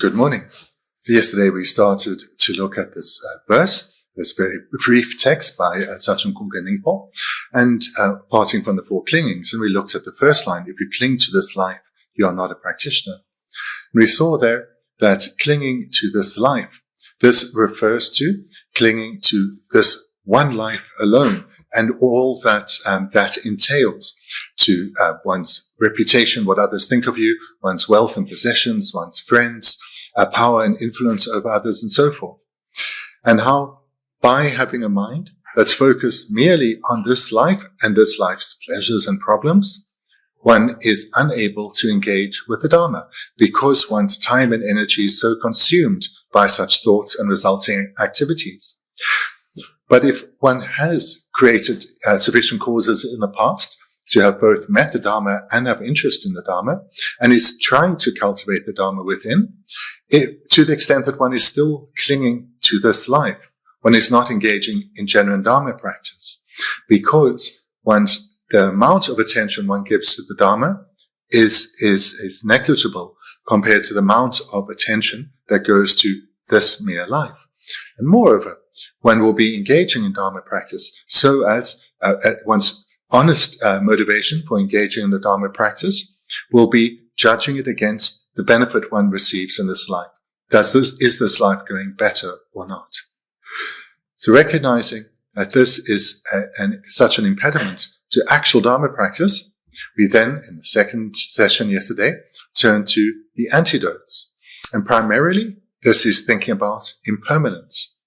Good morning. So yesterday we started to look at this verse, this very brief text by Sachen, Kunga, Nyingpo, and parting from the four clingings. And we looked at the first line: if you cling to this life, you are not a practitioner. And we saw there that clinging to this life, this refers to clinging to this one life alone and all that that entails, to one's reputation, what others think of you, one's wealth and possessions, one's friends, power and influence over others, and so forth. And how by having a mind that's focused merely on this life and this life's pleasures and problems, one is unable to engage with the Dharma because one's time and energy is so consumed by such thoughts and resulting activities. But if one has created sufficient causes in the past to have both met the Dharma and have interest in the Dharma, and is trying to cultivate the Dharma within, to the extent that one is still clinging to this life, one is not engaging in genuine Dharma practice, because the amount of attention one gives to the Dharma is negligible compared to the amount of attention that goes to this mere life. And moreover, one will be engaging in Dharma practice so as one's honest motivation for engaging in the Dharma practice will be judging it against the benefit one receives in this life. Is this life going better or not? So recognizing that this is such an impediment to actual Dharma practice, we then, in the second session yesterday, turned to the antidotes. And primarily, this is thinking about impermanence.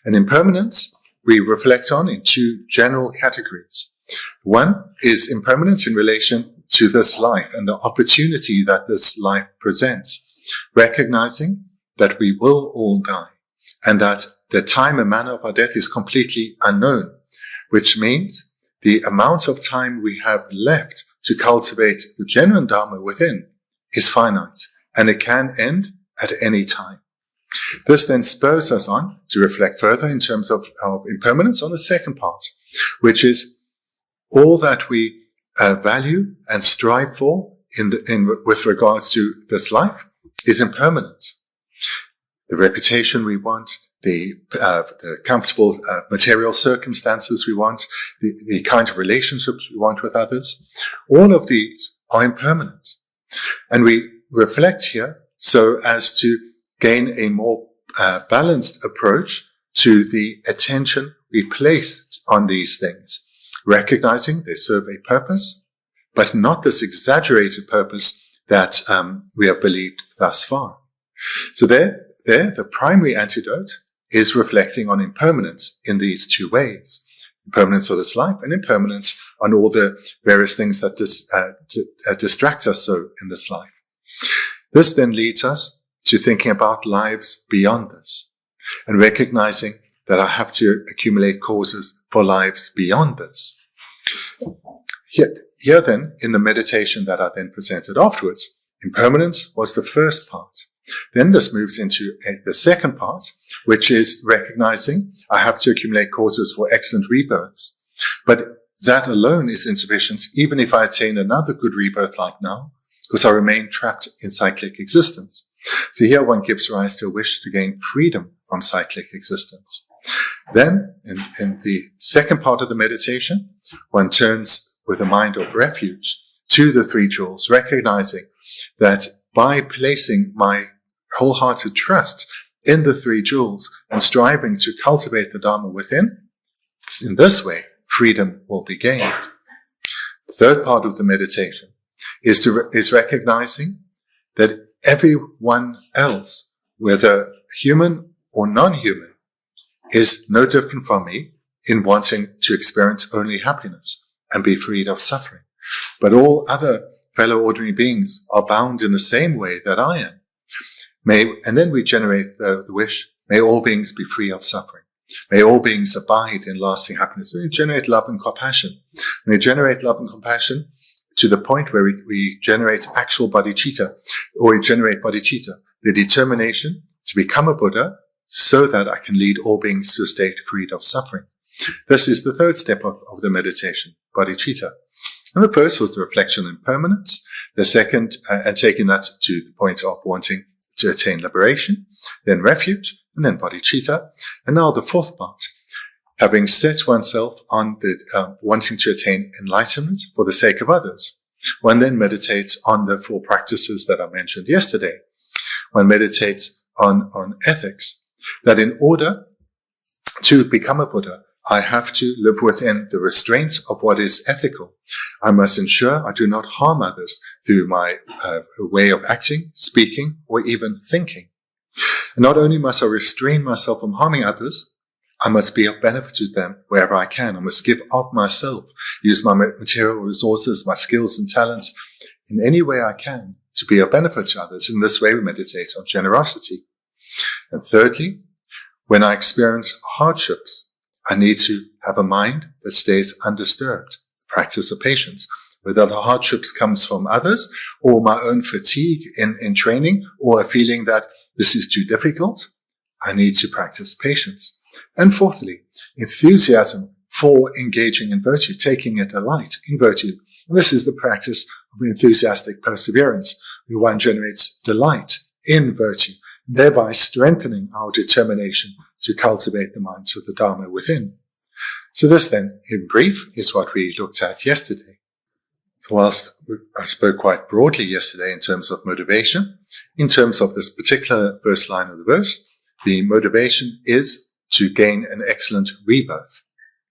And impermanence we reflect on in two general categories. One is impermanence in relation to this life and the opportunity that this life presents, recognizing that we will all die and that the time and manner of our death is completely unknown, which means the amount of time we have left to cultivate the genuine Dharma within is finite, and it can end at any time. This then spurs us on to reflect further in terms of impermanence on the second part, which is all that we value and strive for with regards to this life is impermanent. The reputation we want, the comfortable material circumstances we want, the kind of relationships we want with others, all of these are impermanent. And we reflect here so as to gain a more balanced approach to the attention we place on these things, recognizing they serve a purpose, but not this exaggerated purpose that we have believed thus far. So there, the primary antidote is reflecting on impermanence in these two ways. Impermanence of this life and impermanence on all the various things that distract us so in this life. This then leads us to thinking about lives beyond this and recognizing that I have to accumulate causes for lives beyond this. Here then, in the meditation that I then presented afterwards, impermanence was the first part. Then this moves into the second part, which is recognizing I have to accumulate causes for excellent rebirths. But that alone is insufficient, even if I attain another good rebirth like now, because I remain trapped in cyclic existence. So here one gives rise to a wish to gain freedom from cyclic existence. Then, in the second part of the meditation, one turns with a mind of refuge to the three jewels, recognizing that by placing my wholehearted trust in the three jewels and striving to cultivate the Dharma within, in this way, freedom will be gained. The third part of the meditation is recognizing that everyone else, whether human or non-human, is no different from me in wanting to experience only happiness and be freed of suffering. But all other fellow ordinary beings are bound in the same way that I am. And then we generate the wish, may all beings be free of suffering. May all beings abide in lasting happiness. We generate love and compassion. We generate love and compassion to the point where we generate actual bodhicitta, or we generate bodhicitta, the determination to become a Buddha so that I can lead all beings to a state freed of suffering. This is the third step of the meditation, bodhicitta. And the first was the reflection on impermanence. The second, and taking that to the point of wanting to attain liberation, then refuge, and then bodhicitta. And now the fourth part, having set oneself on the wanting to attain enlightenment for the sake of others. One then meditates on the 4 practices that I mentioned yesterday. One meditates on ethics, that in order to become a Buddha, I have to live within the restraints of what is ethical. I must ensure I do not harm others through my way of acting, speaking, or even thinking. And not only must I restrain myself from harming others, I must be of benefit to them wherever I can. I must give of myself, use my material resources, my skills and talents in any way I can to be of benefit to others. In this way, we meditate on generosity. And thirdly, when I experience hardships, I need to have a mind that stays undisturbed. Practice of patience. Whether the hardships comes from others or my own fatigue in training or a feeling that this is too difficult, I need to practice patience. And fourthly, enthusiasm for engaging in virtue, taking a delight in virtue. And this is the practice of enthusiastic perseverance, where one generates delight in virtue, thereby strengthening our determination to cultivate the minds of the Dharma within. So this then, in brief, is what we looked at yesterday. So whilst I spoke quite broadly yesterday in terms of motivation, in terms of this particular first line of the verse, the motivation is to gain an excellent rebirth.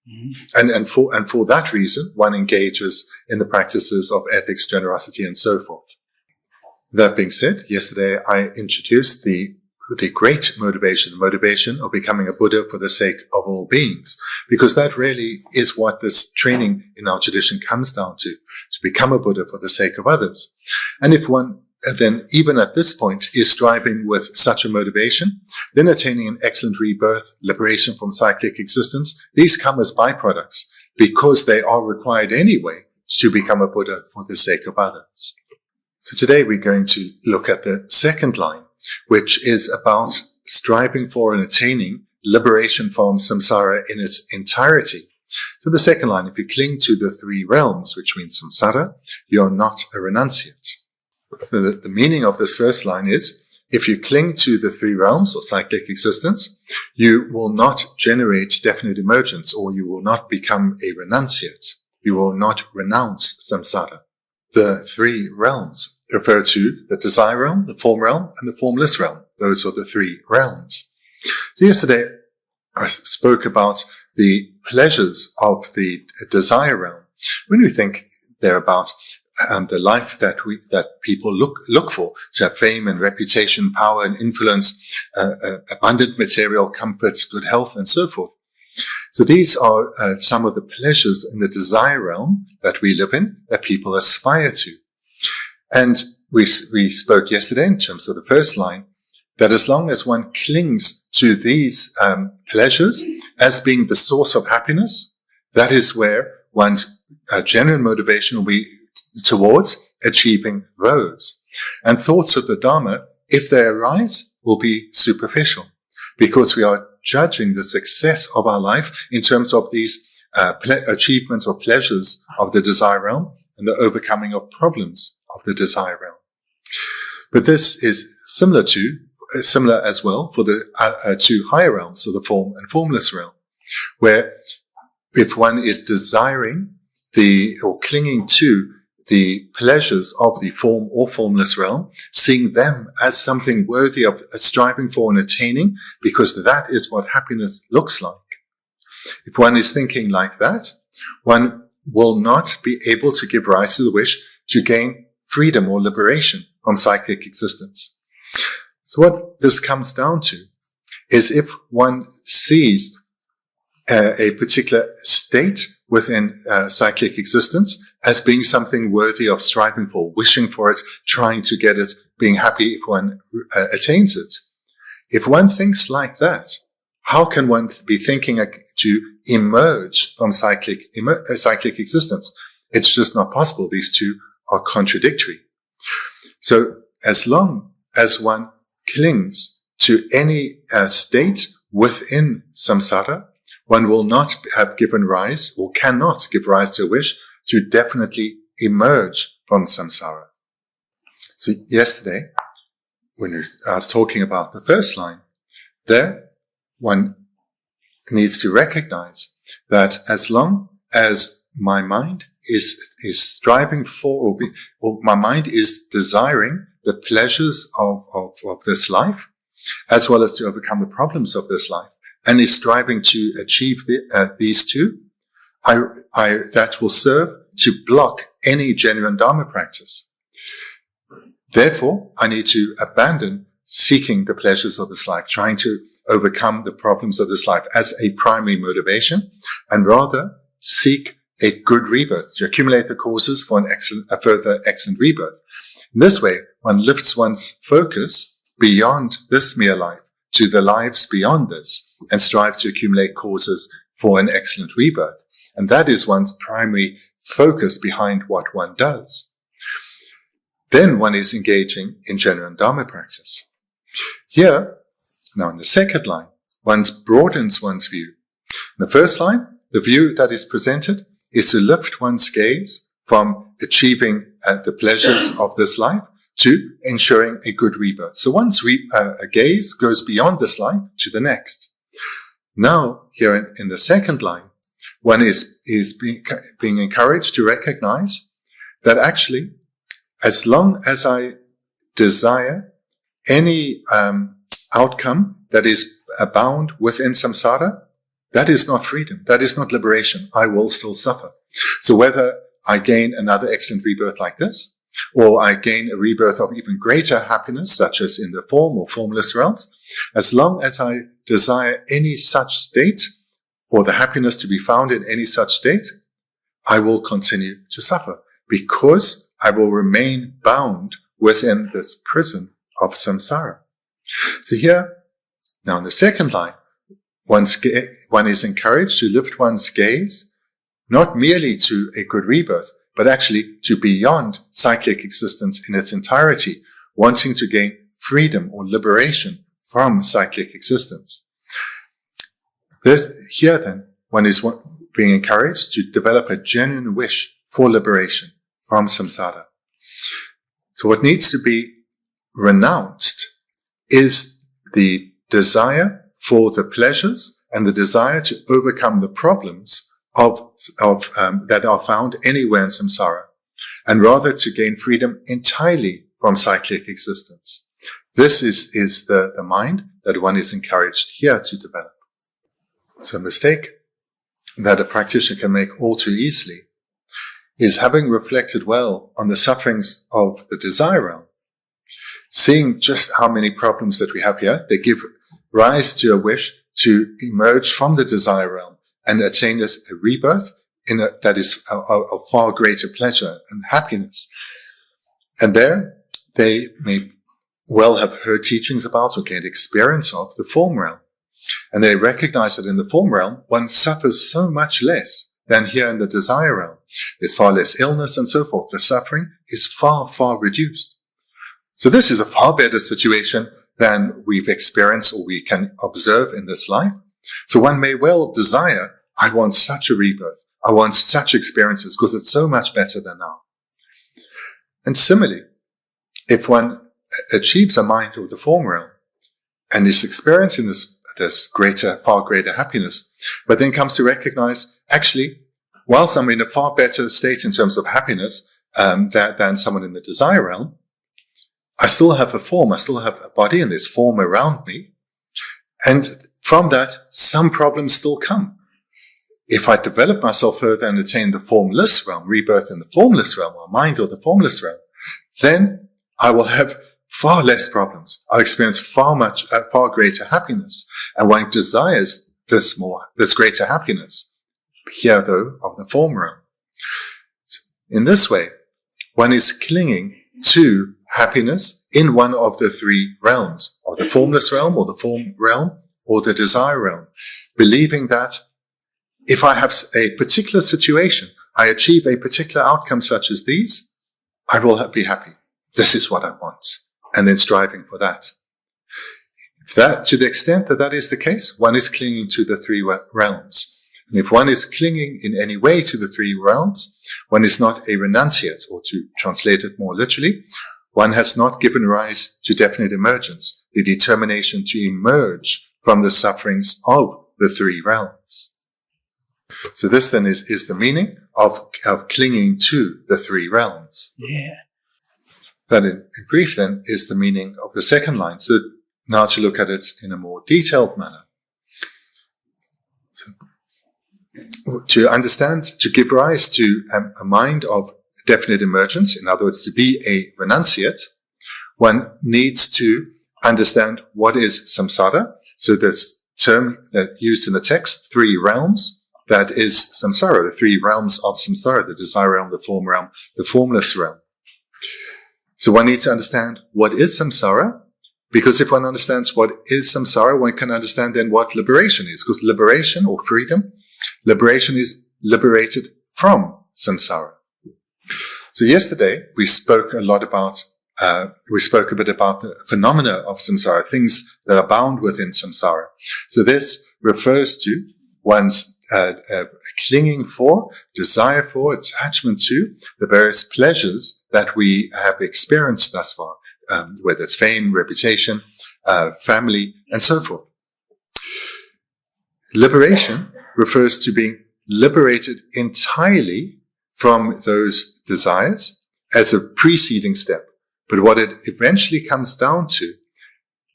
Mm-hmm. And for that reason, one engages in the practices of ethics, generosity, and so forth. That being said, yesterday I introduced the great motivation, the motivation of becoming a Buddha for the sake of all beings, because that really is what this training in our tradition comes down to become a Buddha for the sake of others. And if one then, even at this point, is striving with such a motivation, then attaining an excellent rebirth, liberation from cyclic existence, these come as byproducts because they are required anyway to become a Buddha for the sake of others. So today we're going to look at the second line, which is about striving for and attaining liberation from samsara in its entirety. So the second line, if you cling to the 3 realms, which means samsara, you're not a renunciate. The meaning of this first line is, if you cling to the 3 realms or cyclic existence, you will not generate definite emergence, or you will not become a renunciate. You will not renounce samsara. The 3 realms refer to the desire realm, the form realm, and the formless realm. Those are the 3 realms. So yesterday I spoke about the pleasures of the desire realm. When we think they're about the life that people look for, to have fame and reputation, power and influence, abundant material comforts, good health, and so forth. So these are some of the pleasures in the desire realm that we live in, that people aspire to. And we spoke yesterday in terms of the first line, that as long as one clings to these pleasures as being the source of happiness, that is where one's genuine motivation will be towards achieving those. And thoughts of the Dharma, if they arise, will be superficial, because we are judging the success of our life in terms of these achievements or pleasures of the desire realm and the overcoming of problems of the desire realm. But this is similar as well for the 2 higher realms, so the form and formless realm, where if one is desiring or clinging to the pleasures of the form or formless realm, seeing them as something worthy of striving for and attaining, because that is what happiness looks like. If one is thinking like that, one will not be able to give rise to the wish to gain freedom or liberation from cyclic existence. So what this comes down to is, if one sees a particular state within cyclic existence as being something worthy of striving for, wishing for it, trying to get it, being happy if one attains it. If one thinks like that, how can one be thinking to emerge from cyclic existence? It's just not possible. These 2 are contradictory. So as long as one clings to any state within samsara, one will not have given rise or cannot give rise to a wish to definitely emerge from samsara. So yesterday, when I was talking about the first line, there one needs to recognize that as long as my mind is striving for, or my mind is desiring the pleasures of this life, as well as to overcome the problems of this life, and is striving to achieve these two, that will serve to block any genuine Dharma practice. Therefore, I need to abandon seeking the pleasures of this life, trying to overcome the problems of this life as a primary motivation, and rather seek a good rebirth, to accumulate the causes for a further excellent rebirth. In this way, one lifts one's focus beyond this mere life to the lives beyond this, and strive to accumulate causes for an excellent rebirth. And that is one's primary focus behind what one does. Then one is engaging in genuine Dharma practice. Here, now in the second line, one broadens one's view. In the first line, the view that is presented is to lift one's gaze from achieving the pleasures of this life to ensuring a good rebirth. So one's a gaze goes beyond this life to the next. Now, here in the second line, one is being encouraged to recognize that actually, as long as I desire any outcome that is bound within samsara, that is not freedom, that is not liberation. I will still suffer. So whether I gain another excellent rebirth like this, or I gain a rebirth of even greater happiness, such as in the form or formless realms, as long as I desire any such state, or the happiness to be found in any such state, I will continue to suffer, because I will remain bound within this prison of samsara. So here, now in the second line, one is encouraged to lift one's gaze, not merely to a good rebirth, but actually to beyond cyclic existence in its entirety, wanting to gain freedom or liberation from cyclic existence. Here then, one is being encouraged to develop a genuine wish for liberation from samsara. So what needs to be renounced is the desire for the pleasures and the desire to overcome the problems that are found anywhere in samsara, and rather to gain freedom entirely from cyclic existence. This is the mind that one is encouraged here to develop. So a mistake that a practitioner can make all too easily is, having reflected well on the sufferings of the desire realm, seeing just how many problems that we have here, they give rise to a wish to emerge from the desire realm and attain a rebirth that is a far greater pleasure and happiness. And there, they may well have heard teachings about or gained experience of the form realm. And they recognize that in the form realm, one suffers so much less than here in the desire realm. There's far less illness and so forth. The suffering is far, far reduced. So this is a far better situation than we've experienced or we can observe in this life. So one may well desire, I want such a rebirth. I want such experiences because it's so much better than now. And similarly, if one achieves a mind of the form realm and is experiencing this far greater happiness, but then comes to recognize, actually, whilst I'm in a far better state in terms of happiness than someone in the desire realm, I still have a form, I still have a body and there's form around me. And from that, some problems still come. If I develop myself further and attain the formless realm, rebirth in the formless realm, or mind or the formless realm, then I will have far less problems. I'll experience far greater happiness. And one desires this greater happiness. Here, though, of the form realm. In this way, one is clinging to happiness in one of the three realms, or the formless realm, or the form realm, or the desire realm, believing that if I have a particular situation, I achieve a particular outcome such as these, I will be happy. This is what I want. And then striving for that. To the extent that that is the case, one is clinging to the three realms. And if one is clinging in any way to the three realms, one is not a renunciate, or to translate it more literally, one has not given rise to definite emergence, the determination to emerge from the sufferings of the three realms. So this then is the meaning of clinging to the three realms. Yeah. That in brief then is the meaning of the second line. So now to look at it in a more detailed manner. To understand, to give rise to a mind of definite emergence, in other words, to be a renunciate, one needs to understand what is samsara. So this term that used in the text, three realms, that is samsara, the three realms of samsara, the desire realm, the form realm, the formless realm. So one needs to understand what is samsara, because if one understands what is samsara, one can understand then what liberation is, because liberation or freedom, liberation is liberated from samsara. So yesterday we spoke a bit about the phenomena of samsara, things that are bound within samsara. So this refers to one's clinging for, desire for, attachment to the various pleasures that we have experienced thus far, whether it's fame, reputation, family, and so forth. Liberation refers to being liberated entirely from those desires as a preceding step. But what it eventually comes down to,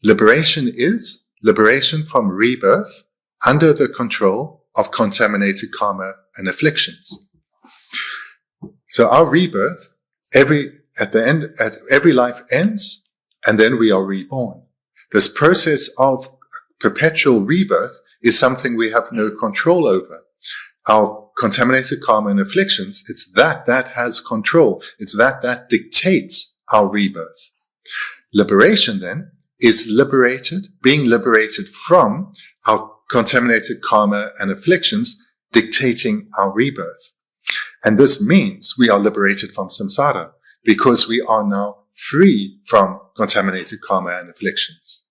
liberation is liberation from rebirth under the control of contaminated karma and afflictions. So our rebirth, every life ends, and then we are reborn. This process of perpetual rebirth is something we have no control over. Our contaminated karma and afflictions, it's that has control. It's that dictates our rebirth. Liberation then is being liberated from our contaminated karma and afflictions dictating our rebirth. And this means we are liberated from samsara because we are now free from contaminated karma and afflictions.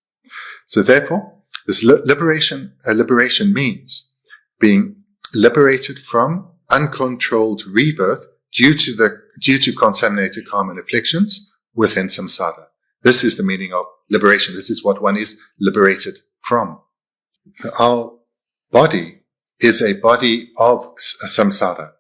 So therefore, this liberation means being liberated from uncontrolled rebirth due to contaminated karma and afflictions within samsara. This is the meaning of liberation. This is what one is liberated from. Our body is a body of samsara.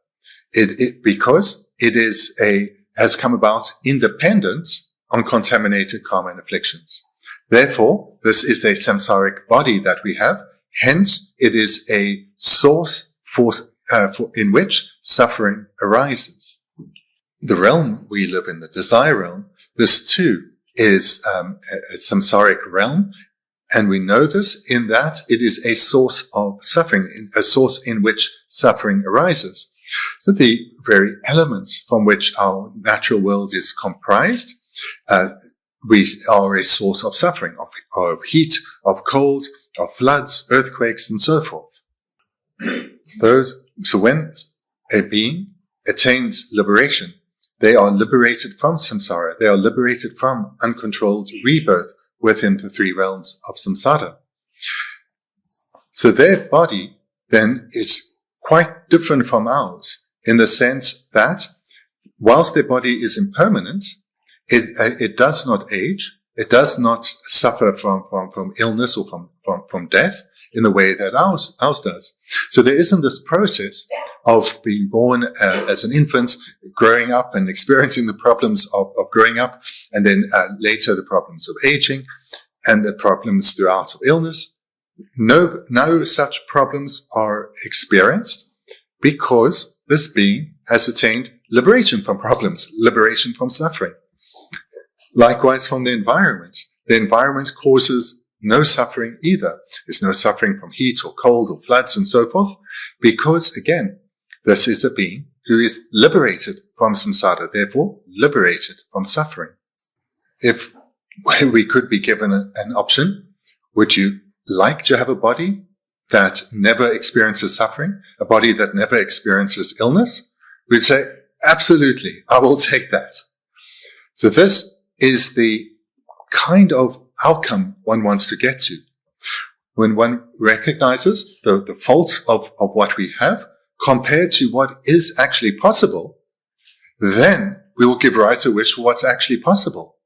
Because it has come about independent on contaminated karma and afflictions. Therefore, this is a samsaric body that we have. Hence, it is a source in which suffering arises. The realm we live in, the desire realm, this too is a samsaric realm. And we know this in that it is a source of suffering, a source in which suffering arises. So the very elements from which our natural world is comprised, we are a source of suffering, of heat, of cold, of floods, earthquakes, and so forth. So when a being attains liberation, they are liberated from samsara. They are liberated from uncontrolled rebirth within the three realms of samsara. So their body then is quite different from ours in the sense that whilst their body is impermanent, it does not age, it does not suffer from illness or from death in the way that ours does. So there isn't this process of being born as an infant, growing up and experiencing the problems of growing up, and then later the problems of aging and the problems throughout of illness. No such problems are experienced because this being has attained liberation from problems, liberation from suffering. Likewise from the environment. The environment causes no suffering either. There's no suffering from heat or cold or floods and so forth, because again, this is a being who is liberated from samsara, therefore liberated from suffering. If we could be given an option, would you like to have a body that never experiences suffering, a body that never experiences illness? We'd say, absolutely, I will take that. So this is the kind of outcome one wants to get to. When one recognizes the fault of what we have compared to what is actually possible, then we will give rise to a wish for what's actually possible.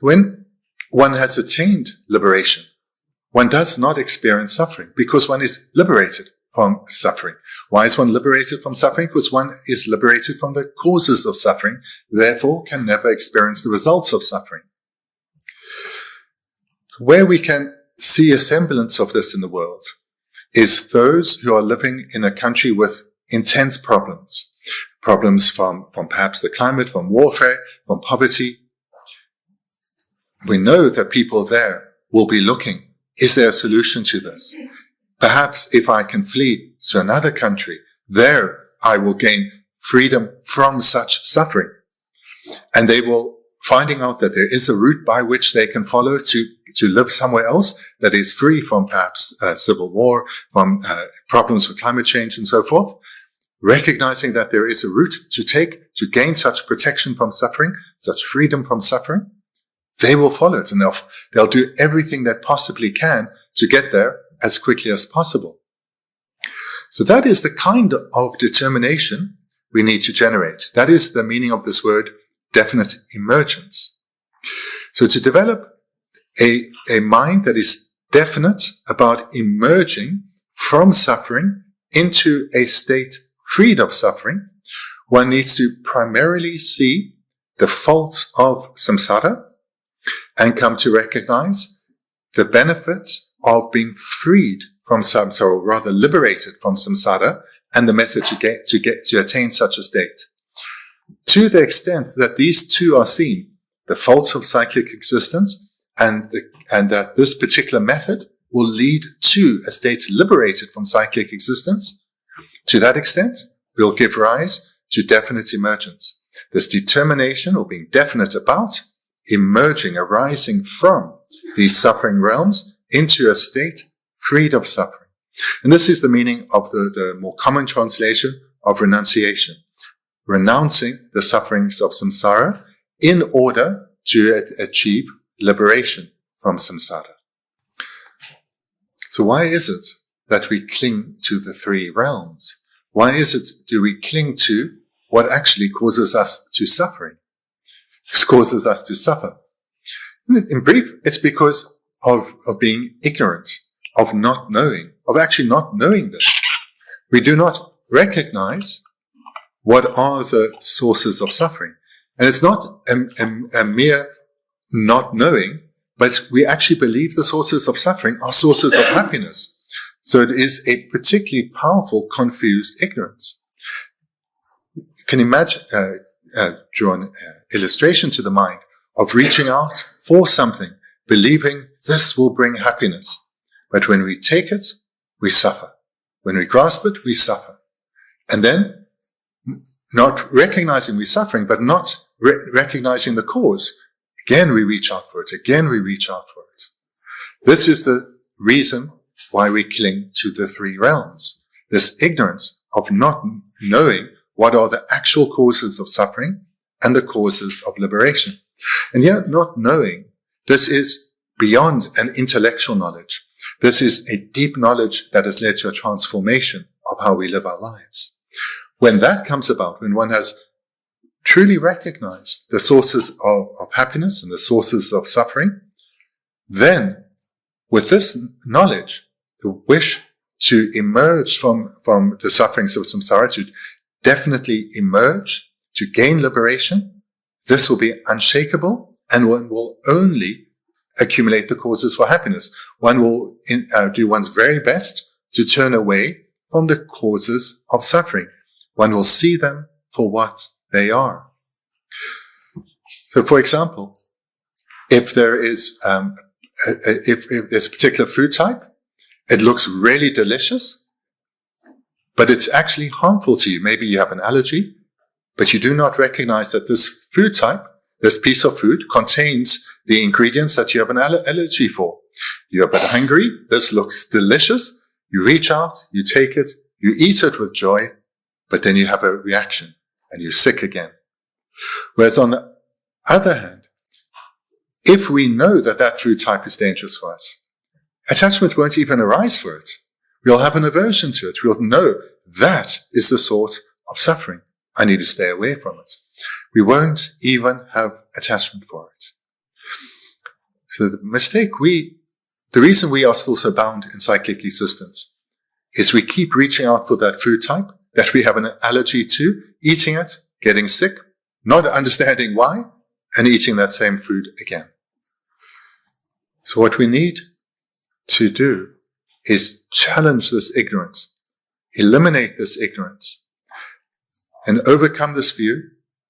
When one has attained liberation, one does not experience suffering because one is liberated from suffering. Why is one liberated from suffering? Because one is liberated from the causes of suffering, therefore can never experience the results of suffering. Where we can see a semblance of this in the world is those who are living in a country with intense problems. Problems from perhaps the climate, from warfare, from poverty. We know that people there will be looking, is there a solution to this? Perhaps if I can flee to another country, there I will gain freedom from such suffering. And they will, finding out that there is a route by which they can follow to live somewhere else that is free from perhaps civil war, from problems with climate change and so forth, recognizing that there is a route to take to gain such protection from suffering, such freedom from suffering, they will follow it, and they'll do everything that possibly can to get there as quickly as possible. So that is the kind of determination we need to generate. That is the meaning of this word, definite emergence. So to develop a mind that is definite about emerging from suffering into a state freed of suffering, one needs to primarily see the faults of samsara and come to recognize the benefits of being freed from samsara, or rather liberated from samsara, and the method to attain such a state. To the extent that these two are seen, the faults of cyclic existence, and that this particular method will lead to a state liberated from cyclic existence, to that extent, will give rise to definite emergence. This determination, or being definite about, emerging, arising from these suffering realms into a state freed of suffering. And this is the meaning of the more common translation of renunciation. Renouncing the sufferings of samsara in order to achieve liberation from samsara. So why is it that we cling to the three realms? Why is it do we cling to what actually causes us to suffering? Causes us to suffer. In brief, it's because of being ignorant, of not knowing, of actually not knowing this. We do not recognize what are the sources of suffering. And it's not a mere not knowing, but we actually believe the sources of suffering are sources of happiness. So it is a particularly powerful, confused ignorance. You can imagine, draw an illustration to the mind of reaching out for something, believing this will bring happiness. But when we take it, we suffer. When we grasp it, we suffer. And then, not recognizing we're suffering, but not recognizing the cause, again we reach out for it, again we reach out for it. This is the reason why we cling to the three realms. This ignorance of not knowing what are the actual causes of suffering and the causes of liberation. And yet not knowing, this is beyond an intellectual knowledge. This is a deep knowledge that has led to a transformation of how we live our lives. When that comes about, when one has truly recognized the sources of happiness and the sources of suffering, then with this knowledge, the wish to emerge from the sufferings of samsara, to definitely emerge, to gain liberation, this will be unshakable, and one will only accumulate the causes for happiness. One will do one's very best to turn away from the causes of suffering. One will see them for what they are. So, for example, if there is if there's a particular food type, it looks really delicious, but it's actually harmful to you. Maybe you have an allergy, but you do not recognize that this food type, this piece of food, contains the ingredients that you have an allergy for. You're a bit hungry. This looks delicious. You reach out, you take it, you eat it with joy, but then you have a reaction and you're sick again. Whereas on the other hand, if we know that that food type is dangerous for us, attachment won't even arise for it. We'll have an aversion to it. We'll know that is the source of suffering. I need to stay away from it. We won't even have attachment for it. So the reason we are still so bound in cyclic existence is we keep reaching out for that food type that we have an allergy to, eating it, getting sick, not understanding why, and eating that same food again. So what we need to do is challenge this ignorance, eliminate this ignorance, and overcome this view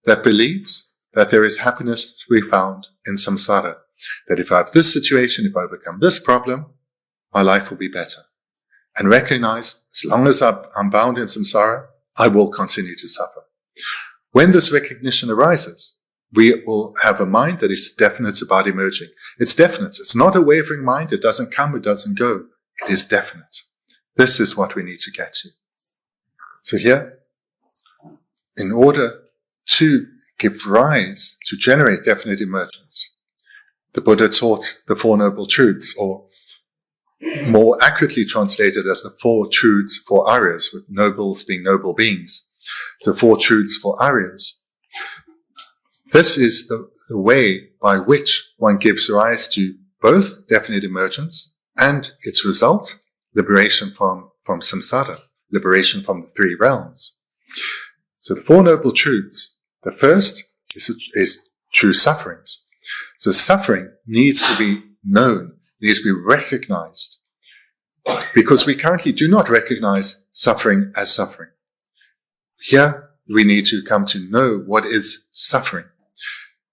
that believes that there is happiness to be found in samsara. That if I have this situation, if I overcome this problem, my life will be better. And recognize, as long as I'm bound in samsara, I will continue to suffer. When this recognition arises, we will have a mind that is definite about emerging. It's definite. It's not a wavering mind. It doesn't come, it doesn't go. It is definite. This is what we need to get to. So here, in order to give rise, to generate definite emergence, the Buddha taught the Four Noble Truths, or more accurately translated as the Four Truths for Aryas, with nobles being noble beings. The Four Truths for Aryas. This is the way by which one gives rise to both definite emergence and its result, liberation from samsara, liberation from the three realms. So the Four Noble Truths, the first is true sufferings. So suffering needs to be known, needs to be recognized, because we currently do not recognize suffering as suffering. Here we need to come to know what is suffering.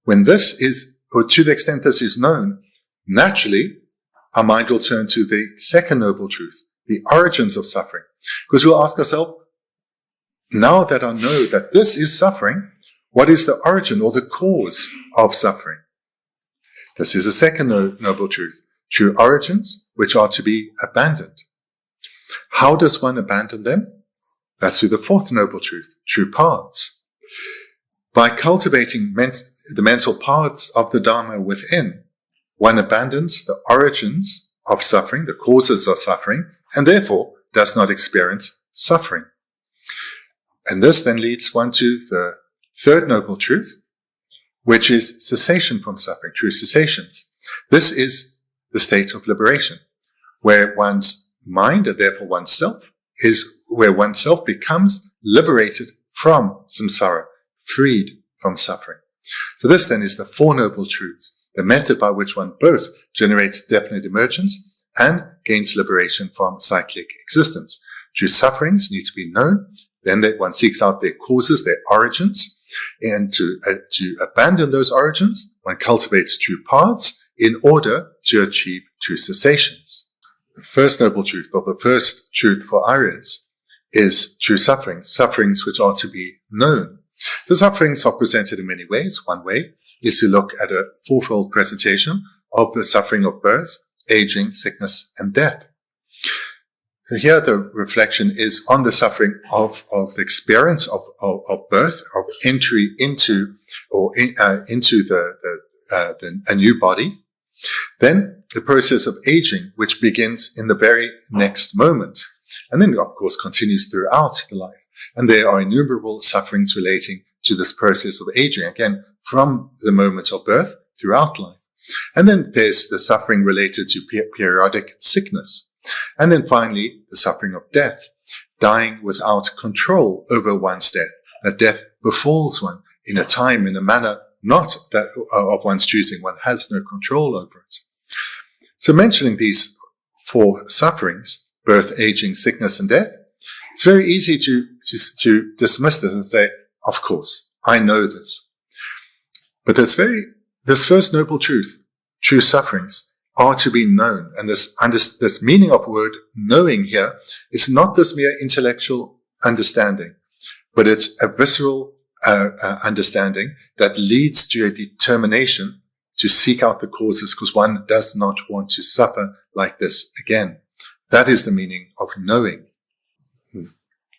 When this is, or to the extent this is known, naturally our mind will turn to the second noble truth, the origins of suffering. Because we'll ask ourselves, now that I know that this is suffering, what is the origin or the cause of suffering? This is a second noble truth, true origins, which are to be abandoned. How does one abandon them? That's through the fourth noble truth, true paths. By cultivating the mental paths of the Dharma within, one abandons the origins of suffering, the causes of suffering, and therefore does not experience suffering. And this then leads one to the third noble truth, which is cessation from suffering, true cessations. This is the state of liberation, where one's mind, and therefore oneself, is where oneself becomes liberated from samsara, freed from suffering. So this then is the Four Noble Truths, the method by which one both generates definite emergence and gains liberation from cyclic existence. True sufferings need to be known, then that one seeks out their causes, their origins, and to abandon those origins, one cultivates true paths in order to achieve true cessations. The first noble truth, or the first truth for Aryas, is true sufferings, sufferings which are to be known. The sufferings are presented in many ways. One way is to look at a fourfold presentation of the suffering of birth, aging, sickness, and death. So here the reflection is on the suffering of the experience of birth, of entry into a new body. Then the process of aging, which begins in the very next moment, and then of course continues throughout the life. And there are innumerable sufferings relating to this process of aging, again, from the moment of birth throughout life. And then there's the suffering related to periodic sickness. And then finally, the suffering of death, dying without control over one's death. That death befalls one in a time, in a manner not that of one's choosing. One has no control over it. So mentioning these four sufferings, birth, aging, sickness, and death, it's very easy to dismiss this and say, of course, I know this. But this first noble truth, true sufferings, are to be known. And this meaning of the word knowing here is not this mere intellectual understanding, but it's a visceral understanding that leads to a determination to seek out the causes, because one does not want to suffer like this again. That is the meaning of knowing.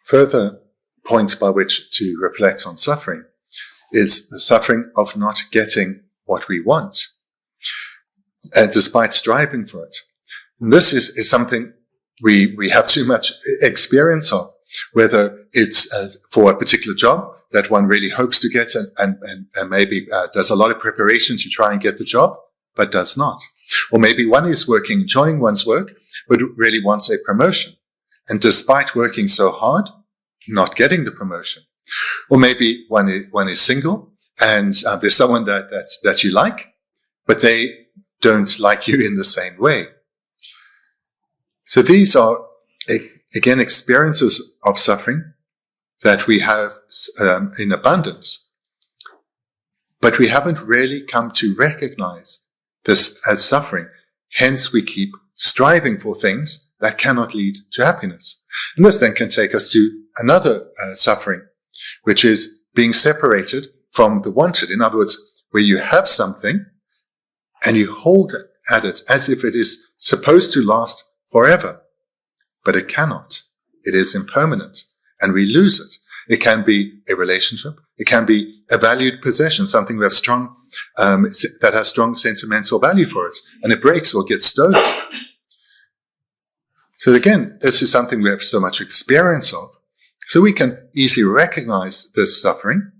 Further points by which to reflect on suffering is the suffering of not getting what we want. despite striving for it. And this is something we have too much experience of, whether it's for a particular job that one really hopes to get and maybe does a lot of preparation to try and get the job, but does not. Or maybe one is working, enjoying one's work, but really wants a promotion. And despite working so hard, not getting the promotion. Or maybe one is single and there's someone that you like, but they don't like you in the same way. So these are, again, experiences of suffering that we have in abundance. But we haven't really come to recognize this as suffering. Hence, we keep striving for things that cannot lead to happiness. And this then can take us to another suffering, which is being separated from the wanted. In other words, where you have something and you hold at it as if it is supposed to last forever. But it cannot. It is impermanent, and we lose it. It can be a relationship. It can be a valued possession, something we have strong, that has strong sentimental value for it, and it breaks or gets stolen. So again, this is something we have so much experience of. So we can easily recognize this suffering,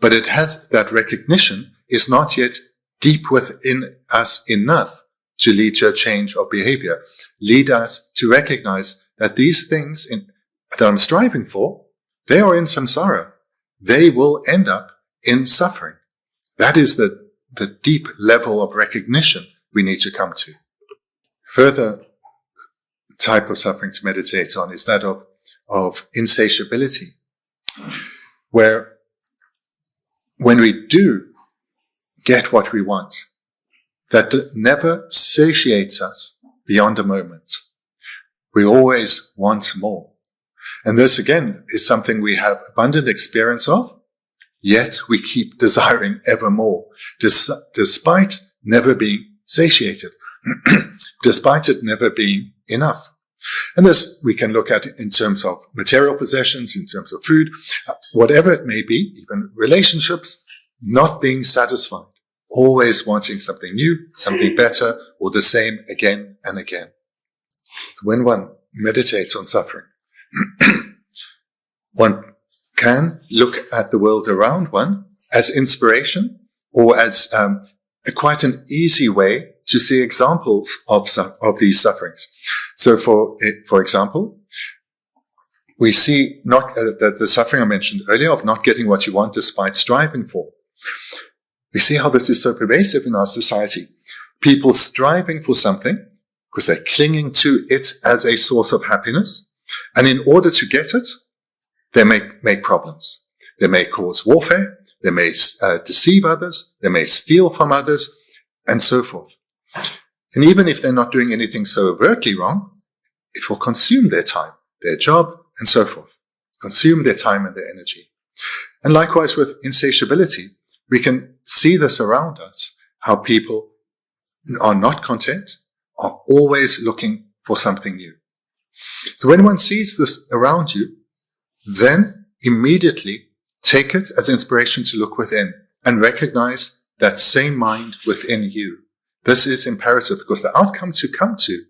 but it has, that recognition is not yet deep within us enough to lead to a change of behavior, lead us to recognize that these things that I'm striving for, they are in samsara. They will end up in suffering. That is the deep level of recognition we need to come to. Further type of suffering to meditate on is that of insatiability, where when we do get what we want, that never satiates us beyond a moment. We always want more. And this, again, is something we have abundant experience of, yet we keep desiring ever more, despite never being satiated, despite it never being enough. And this we can look at in terms of material possessions, in terms of food, whatever it may be, even relationships, not being satisfied, always wanting something new, something better, or the same again and again. When one meditates on suffering, one can look at the world around one as inspiration or as quite an easy way to see examples of these sufferings. So for example, we see not the suffering I mentioned earlier of not getting what you want despite striving for. We see how this is so pervasive in our society. People striving for something because they're clinging to it as a source of happiness. And in order to get it, they make problems. They may cause warfare. They may deceive others. They may steal from others, and so forth. And even if they're not doing anything so overtly wrong, it will consume their time, their job, and so forth. Consume their time and their energy. And likewise with insatiability, we can see this around us, how people are not content, are always looking for something new. So when one sees this around you, then immediately take it as inspiration to look within and recognize that same mind within you. This is imperative because the outcome to come to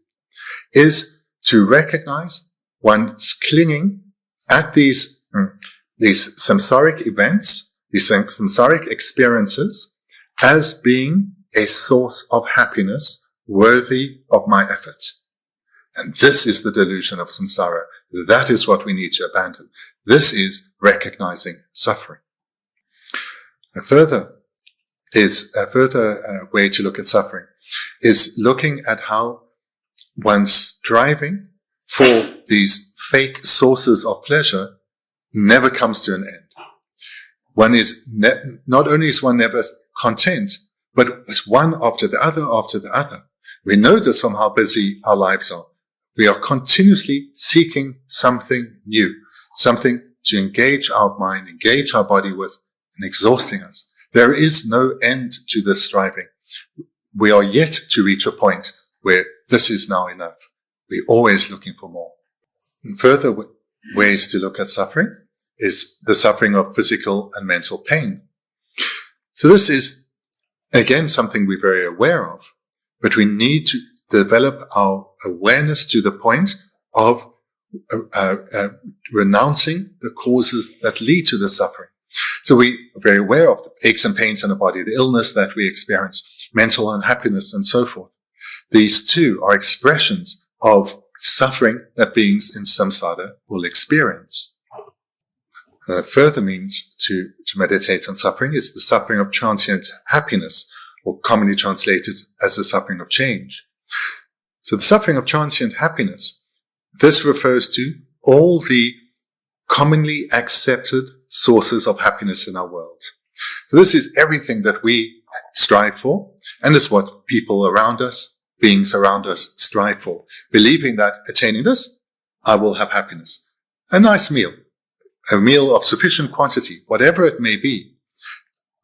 is to recognize one's clinging at these samsaric events, these samsaric experiences, as being a source of happiness worthy of my effort. And this is the delusion of samsara. That is what we need to abandon. This is recognizing suffering. A further way to look at suffering is looking at how one's striving for these fake sources of pleasure never comes to an end. One is not only is one never content, but it's one after the other after the other. We know this from how busy our lives are. We are continuously seeking something new, something to engage our mind, engage our body with, and exhausting us. There is no end to this striving. We are yet to reach a point where this is now enough. We're always looking for more. And further ways to look at suffering is the suffering of physical and mental pain. So this is again, something we're very aware of, but we need to develop our awareness to the point of renouncing the causes that lead to the suffering. So we are very aware of the aches and pains in the body, the illness that we experience, mental unhappiness, and so forth. These too are expressions of suffering that beings in samsara will experience. A further means to meditate on suffering is the suffering of transient happiness, or commonly translated as the suffering of change. So the suffering of transient happiness, this refers to all the commonly accepted sources of happiness in our world. So this is everything that we strive for, and is what people around us, beings around us, strive for, believing that attaining this, I will have happiness. A nice meal, a meal of sufficient quantity, whatever it may be.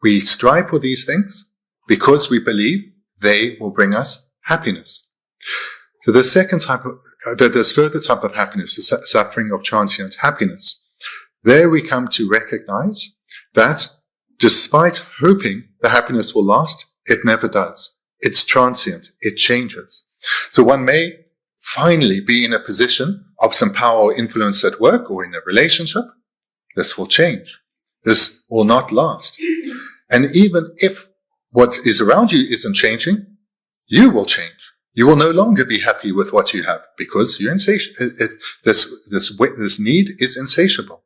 We strive for these things because we believe they will bring us happiness. So the second type of, there's further type of happiness, the suffering of transient happiness. There we come to recognize that despite hoping the happiness will last, it never does. It's transient. It changes. So one may finally be in a position of some power or influence at work or in a relationship. This will change. This will not last. And even if what is around you isn't changing, you will change. You will no longer be happy with what you have because you're insatiable. This need is insatiable.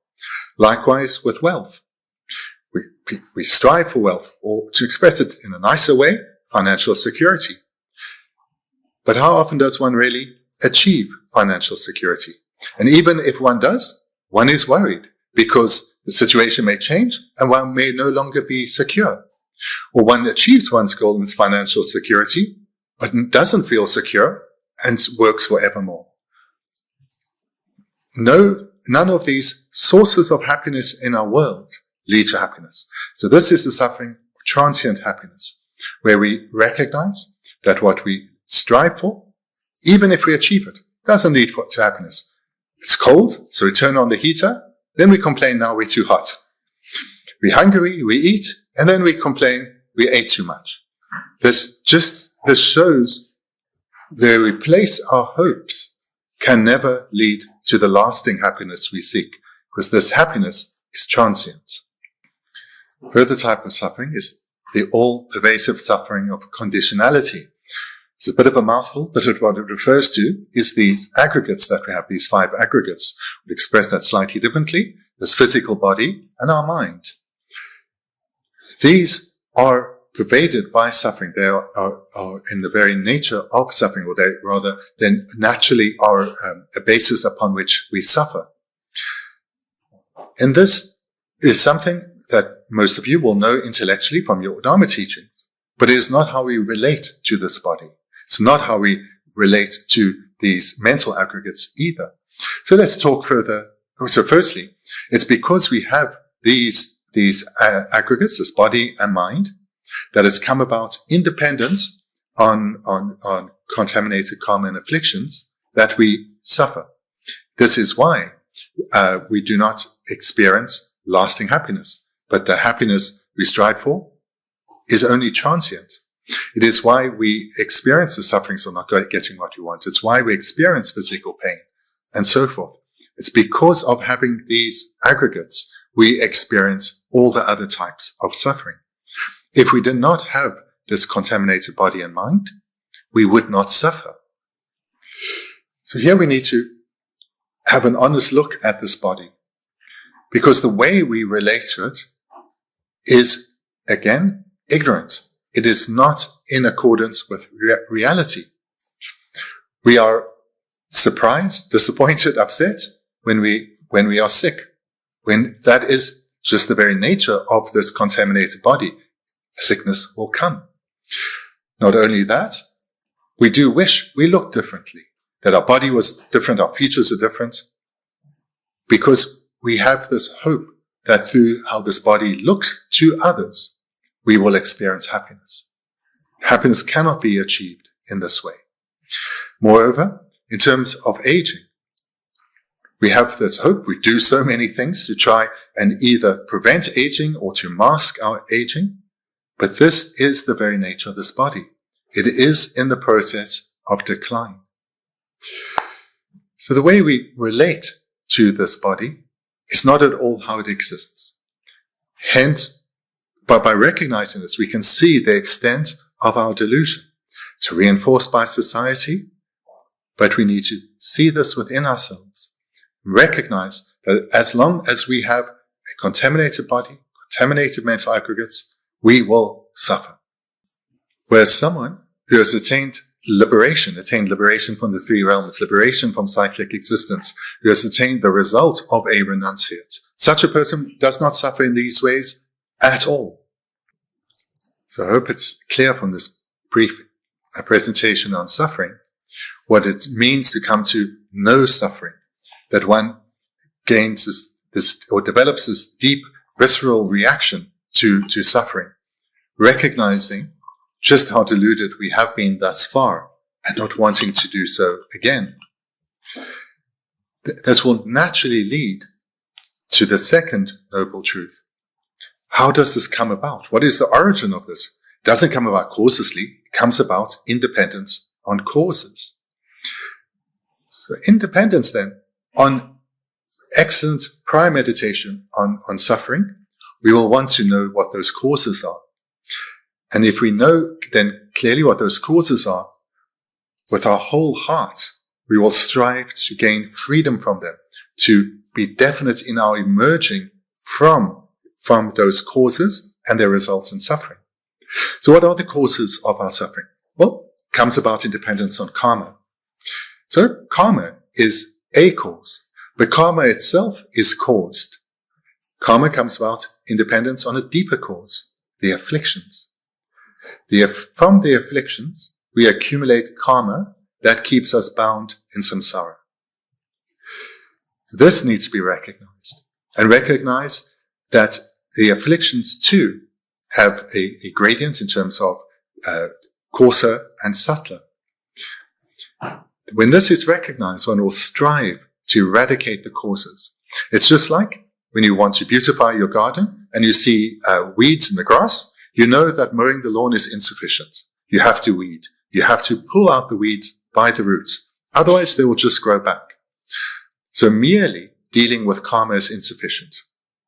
Likewise with wealth. We strive for wealth, or to express it in a nicer way, financial security. But how often does one really achieve financial security? And even if one does, one is worried because the situation may change and one may no longer be secure. Or one achieves one's goal in financial security, but doesn't feel secure and works forevermore. None of these sources of happiness in our world lead to happiness. So this is the suffering of transient happiness, where we recognize that what we strive for, even if we achieve it, doesn't lead to happiness. It's cold, so we turn on the heater, then we complain now we're too hot. We're hungry, we eat, and then we complain we ate too much. This shows where we place our hopes can never lead to the lasting happiness we seek, because this happiness is transient. Further type of suffering is the all-pervasive suffering of conditionality. It's a bit of a mouthful, but what it refers to is these aggregates that we have, these 5 aggregates. We express that slightly differently, this physical body and our mind. These are pervaded by suffering. They are in the very nature of suffering, or they naturally are a basis upon which we suffer. And this is something that most of you will know intellectually from your Dharma teachings, but it is not how we relate to this body. It's not how we relate to these mental aggregates either. So let's talk further. So firstly, it's because we have these aggregates, this body and mind, that has come about independence on contaminated karma and afflictions, that we suffer. This is why we do not experience lasting happiness, but the happiness we strive for is only transient. It is why we experience the sufferings of not getting what we want. It's why we experience physical pain and so forth. It's because of having these aggregates we experience all the other types of suffering. If we did not have this contaminated body and mind, we would not suffer. So here we need to have an honest look at this body, because the way we relate to it is, again, ignorant. It is not in accordance with reality. We are surprised, disappointed, upset when we are sick, when that is just the very nature of this contaminated body. Sickness will come. Not only that, we do wish we looked differently, that our body was different, our features were different, because we have this hope that through how this body looks to others, we will experience happiness. Happiness cannot be achieved in this way. Moreover, in terms of aging, we have this hope. We do so many things to try and either prevent aging or to mask our aging. But this is the very nature of this body. It is in the process of decline. So the way we relate to this body is not at all how it exists. Hence, but by recognizing this, we can see the extent of our delusion. It's reinforced by society, but we need to see this within ourselves. Recognize that as long as we have a contaminated body, contaminated mental aggregates, we will suffer. Whereas someone who has attained liberation from the three realms, liberation from cyclic existence, who has attained the result of a renunciate, such a person does not suffer in these ways at all. So I hope it's clear from this brief presentation on suffering what it means to come to no suffering, that one gains this or develops this deep visceral reaction to suffering, recognizing just how deluded we have been thus far and not wanting to do so again. This will naturally lead to the second noble truth. How does this come about? What is the origin of this? It doesn't come about causelessly. It comes about independence on causes. So independence then on excellent prior meditation on suffering, we will want to know what those causes are. And if we know then clearly what those causes are, with our whole heart, we will strive to gain freedom from them, to be definite in our emerging from those causes and their resultant suffering. So what are the causes of our suffering? Well, it comes about in dependence on karma. So karma is a cause, but karma itself is caused. Karma comes about in dependence on a deeper cause, the afflictions. From the afflictions, we accumulate karma that keeps us bound in samsara. This needs to be recognized, and recognize that the afflictions too have a gradient in terms of coarser and subtler. When this is recognized, one will strive to eradicate the causes. It's just like when you want to beautify your garden and you see weeds in the grass, you know that mowing the lawn is insufficient. You have to weed. You have to pull out the weeds by the roots. Otherwise, they will just grow back. So merely dealing with karma is insufficient.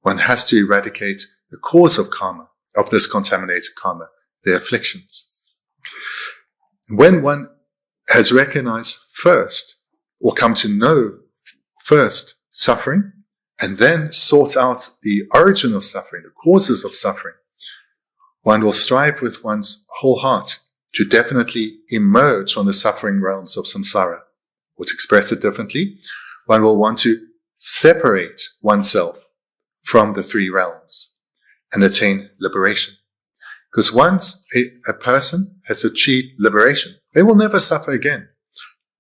One has to eradicate the cause of karma, of this contaminated karma, the afflictions. When one has recognized first, or come to know first suffering, and then sort out the origin of suffering, the causes of suffering, one will strive with one's whole heart to definitely emerge from the suffering realms of samsara. Or to express it differently, one will want to separate oneself from the three realms and attain liberation. Because once a person has achieved liberation, they will never suffer again.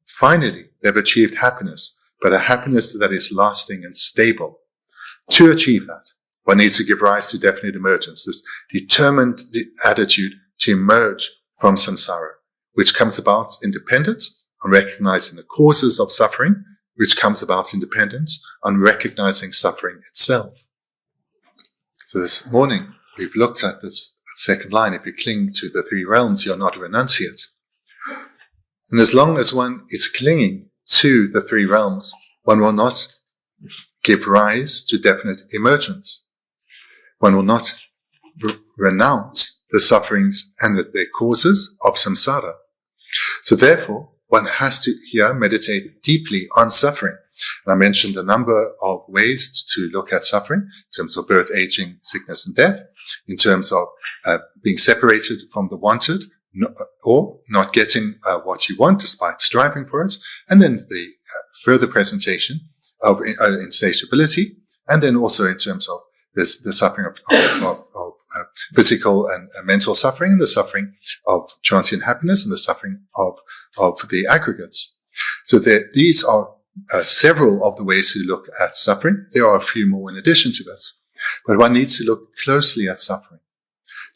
Finally, they've achieved happiness, but a happiness that is lasting and stable. To achieve that, one needs to give rise to definite emergence, this determined attitude to emerge from samsara, which comes about in dependence on recognizing the causes of suffering, which comes about in dependence on recognizing suffering itself. So this morning, we've looked at this second line. If you cling to the three realms, you're not a renunciate. And as long as one is clinging to the three realms, one will not give rise to definite emergence. One will not renounce the sufferings and the causes of samsara. So therefore, one has to here meditate deeply on suffering. And I mentioned a number of ways to look at suffering, in terms of birth, aging, sickness, and death, in terms of being separated from the wanted, or not getting what you want despite striving for it, and then the further presentation of insatiability, and then also in terms of the suffering of physical and mental suffering, and the suffering of transient happiness, and the suffering of the aggregates. So these are several of the ways to look at suffering. There are a few more in addition to this, but one needs to look closely at suffering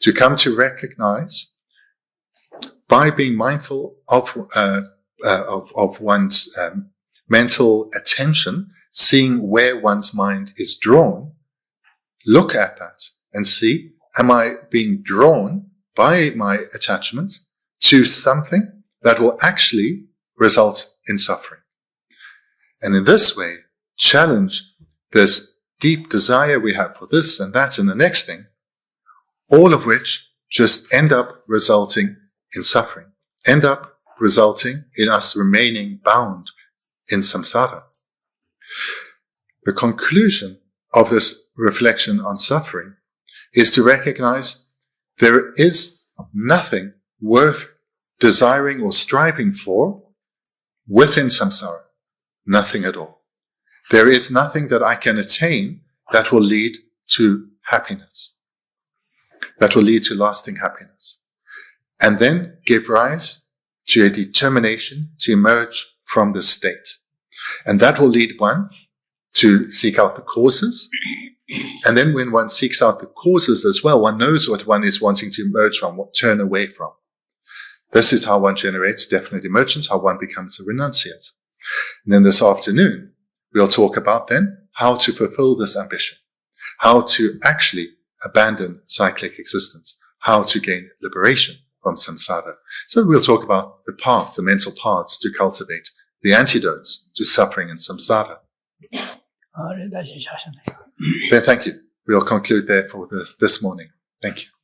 to come to recognize, by being mindful of one's mental attention, seeing where one's mind is drawn. Look at that and see, am I being drawn by my attachment to something that will actually result in suffering. And in this way, challenge this deep desire we have for this and that and the next thing, all of which just end up resulting in suffering, end up resulting in us remaining bound in samsara. The conclusion of this reflection on suffering is to recognize there is nothing worth desiring or striving for within samsara. Nothing at all. There is nothing that I can attain that will lead to happiness, that will lead to lasting happiness, and then give rise to a determination to emerge from this state. And that will lead one to seek out the causes. And then when one seeks out the causes as well, one knows what one is wanting to emerge from, what turn away from. This is how one generates definite emergence, how one becomes a renunciate. And then this afternoon, we'll talk about then how to fulfill this ambition, how to actually abandon cyclic existence, how to gain liberation from samsara. So we'll talk about the path, the mental paths to cultivate, the antidotes to suffering in samsara. Then thank you. We'll conclude there for this morning. Thank you.